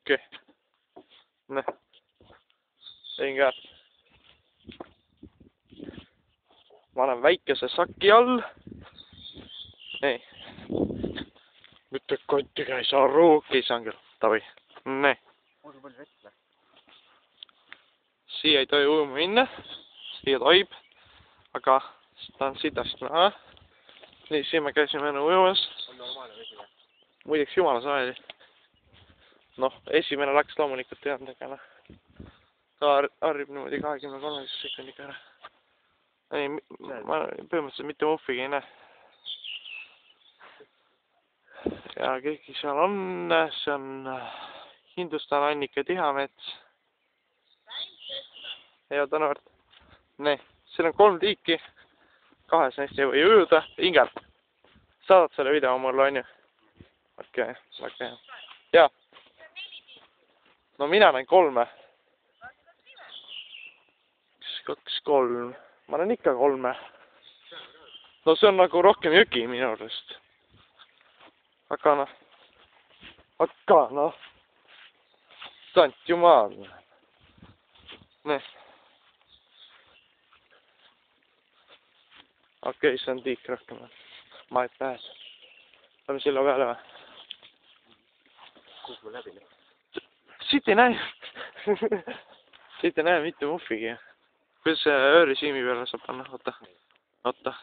okei. Näh. Tegin ka. Ma olen väikese saki all. Nii. Mitte kotiga ei saa aru, ei saan küll. Tavai. Nii. Siia ei tohi ujuma minna. Siia tohib. Aga ta on sitast näha. Nii, siin me käisime enne ujumas. On normaalne vesi või? Muideks jumala saali. Noh, esimene läks loomulikult ei olnud, aga noh. Ta harrib niimoodi 23 sekundiga ära. Ei, ma põhimõtteliselt mitte muffigi ei näe. Ja keegi seal on, see on Hindustan Annike Tihamets. Ja Tõnuvart. Nii, siin on 3 tiiki. 2 neist ei või ujuda. Ingel, saadad selle video mulle, on ju? Okei, väga hea. Jaa. No mina näin 3. 1, 2, 3. Ma näin ikka 3. No see on nagu rohkem jõgi minu arust. Aga noh. Sant jumal. Nii. Okei, see on tiik rohkem. Ma ei pääse. Lähme silla peale või? Kus ma läbi? Siit ei näe. Siit ei näe mitte muffigi. Kuidas see öörisiimi peale saab panna? Oota.